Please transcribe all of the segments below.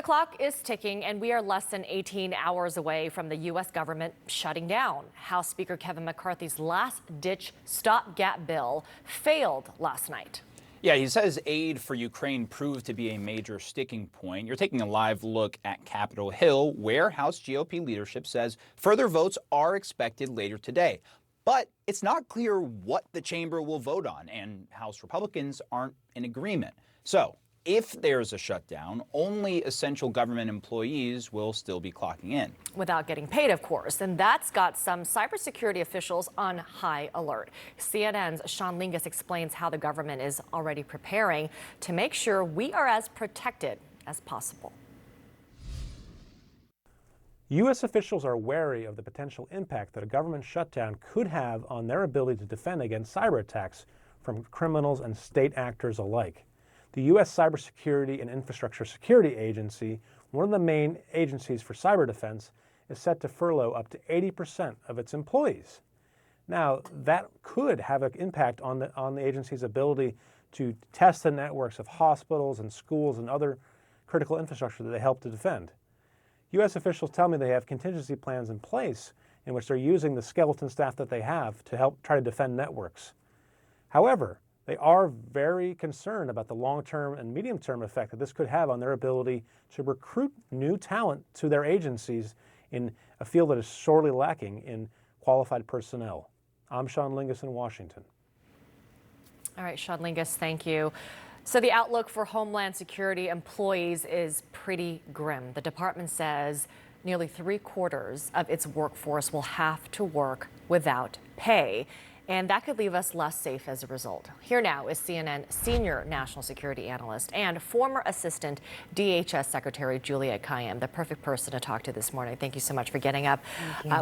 The clock is ticking, and we are less than 18 hours away from the U.S. government shutting down. House Speaker Kevin McCarthy's last-ditch stopgap bill failed last night. Yeah, he says aid for Ukraine proved to be a major sticking point. You're taking a live look at Capitol Hill, where House GOP leadership says further votes are expected later today. But it's not clear what the chamber will vote on, and House Republicans aren't in agreement. So, if there's a shutdown, only essential government employees will still be clocking in. Without getting paid, of course. And that's got some cybersecurity officials on high alert. CNN's Sean Lingus explains how the government is already preparing to make sure we are as protected as possible. U.S. officials are wary of the potential impact that a government shutdown could have on their ability to defend against cyber attacks from criminals and state actors alike. The U.S. Cybersecurity and Infrastructure Security Agency, one of the main agencies for cyber defense, is set to furlough up to 80% of its employees. Now, that could have an impact on the agency's ability to test the networks of hospitals and schools and other critical infrastructure that they help to defend. U.S. officials tell me they have contingency plans in place in which they're using the skeleton staff that they have to help try to defend networks. However, they are very concerned about the long-term and medium-term effect that this could have on their ability to recruit new talent to their agencies in a field that is sorely lacking in qualified personnel. I'm Sean Lingus in Washington. All right, Sean Lingus, thank you. So the outlook for Homeland Security employees is pretty grim. The department says nearly 3/4 of its workforce will have to work without pay. And that could leave us less safe as a result. Here now is CNN senior national security analyst and former assistant DHS Secretary Juliette Kayyem, the perfect person to talk to this morning. Thank you so much for getting up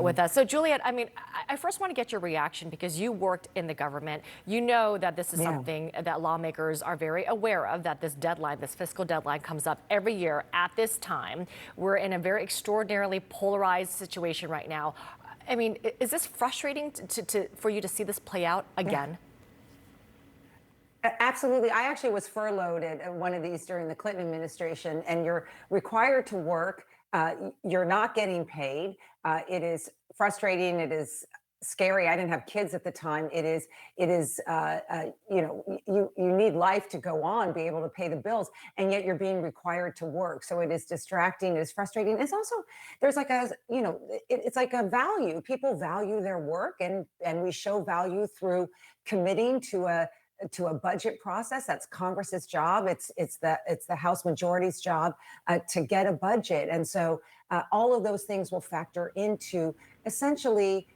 with us. So Juliette, I first want to get your reaction because you worked in the government. You know that this is something that lawmakers are very aware of, that this deadline, this fiscal deadline comes up every year at this time. We're in a very extraordinarily polarized situation right now. I mean, is this frustrating for you to see this play out again? Absolutely. I actually was furloughed at one of these during the Clinton administration, and you're required to work. You're not getting paid. It is frustrating. It is scary. I didn't have kids at the time. It is, you need life to go on, be able to pay the bills, and yet you're being required to work. So it is distracting. It is frustrating. It's also, there's like it's like a value. People value their work, and we show value through committing to a budget process. That's Congress's job. It's the House majority's job to get a budget. And so all of those things will factor into essentially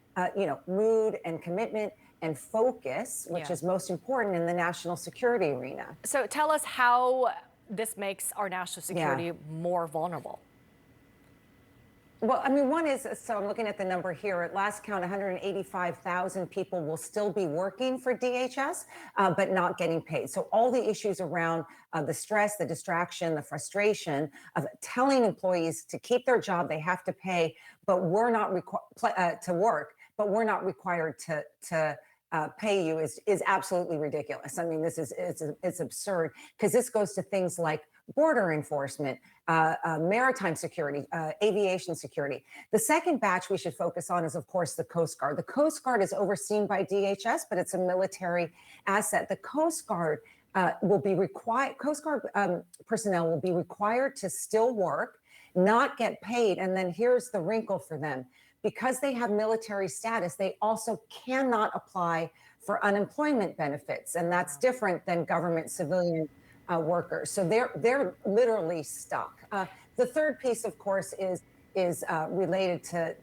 mood and commitment and focus, which is most important in the national security arena. So tell us how this makes our national security more vulnerable. Well, I mean, one is, so I'm looking at the number here. At last count, 185,000 people will still be working for DHS, but not getting paid. So all the issues around the stress, the distraction, the frustration of telling employees to keep their job, they have to pay, but we're not required to work, but we're not required to pay you is absolutely ridiculous. I mean, it's absurd, because this goes to things like border enforcement, maritime security, aviation security. The second batch we should focus on is, of course, the Coast Guard. The Coast Guard is overseen by DHS, but it's a military asset. The Coast Guard will be required, Coast Guard personnel will be required to still work, not get paid. And then here's the wrinkle for them. Because they have military status, they also cannot apply for unemployment benefits. And that's different than government civilian workers. So they're literally stuck. The third piece, of course, is related to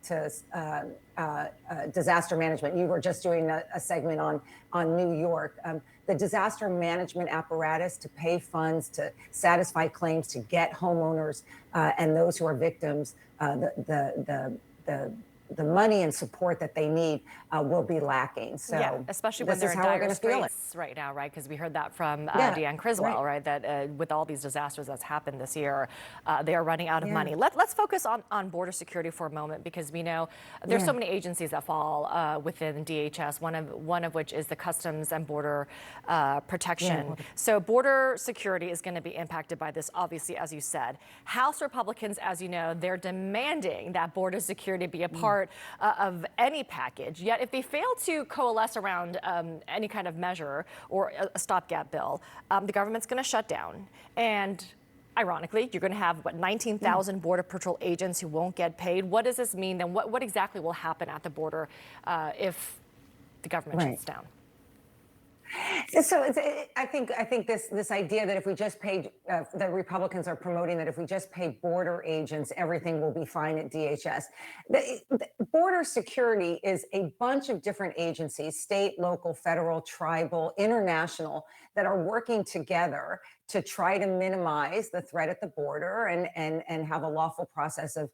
disaster management. You were just doing a segment on New York. The disaster management apparatus to pay funds, to satisfy claims, to get homeowners and those who are victims the the money and support that they need will be lacking. So Yeah, especially when this they're is in how we're dire going to feel it. straits right now, right? Because we heard that from Yeah, Deanne Criswell, right. right? That with all these disasters that's happened this year, they are running out of Yeah. money. Let's focus on border security for a moment, because we know there's so Yeah. many agencies that fall within DHS. One of which is the Customs and Border Protection. border- So border security is going to be impacted by this, obviously, as you said. House Republicans, as you know, they're demanding that border security be a part of any package. Yet, if they fail to coalesce around any kind of measure or a stopgap bill, the government's going to shut down. And ironically, you're going to have, 19,000 Border Patrol agents who won't get paid. What does this mean? Then what exactly will happen at the border if the government Right. shuts down? So I think this idea that if we just paid, the Republicans are promoting that if we just pay border agents, everything will be fine at DHS. The border security is a bunch of different agencies, state, local, federal, tribal, international, that are working together to try to minimize the threat at the border and have a lawful process of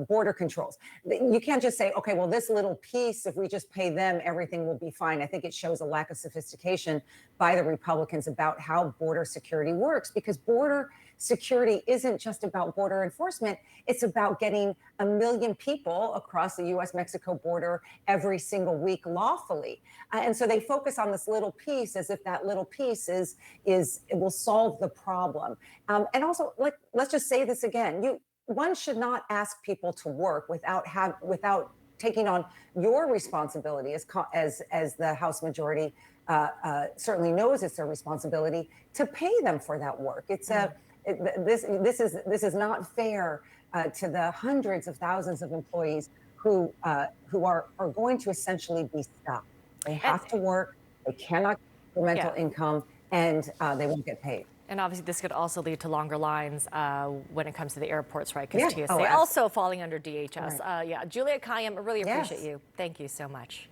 border controls. You can't just say, okay, well, this little piece, if we just pay them, everything will be fine. I think it shows a lack of sophistication by the Republicans about how border security works, because border security isn't just about border enforcement. It's about getting 1 million people across the US-Mexico border every single week lawfully. And so they focus on this little piece as if that little piece it will solve the problem. And also, let's just say this again. One should not ask people to work without taking on your responsibility as the House majority certainly knows it's their responsibility to pay them for that work. This is not fair to the hundreds of thousands of employees who are going to essentially be stuck. They have to work. They cannot get supplemental income, and they won't get paid. And obviously, this could also lead to longer lines when it comes to the airports, right? Because Yeah. TSA also falling under DHS. Right. Juliette Kayyem, I really appreciate Yes. you. Thank you so much.